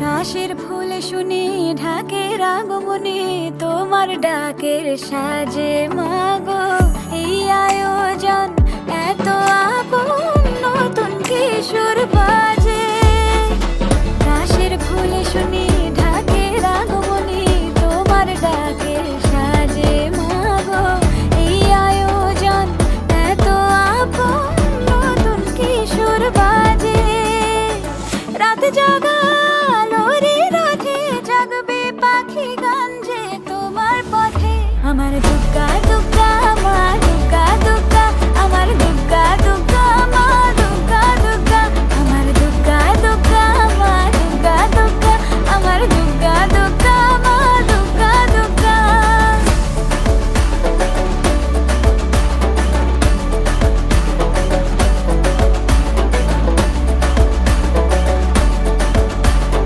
কাশের ফুল শুনি ঢাকের আগমনে, তোমার ডাকের সাজে মাগো এই আয়োজন এত আপন, নতুন কিশোর বাজে। কাশের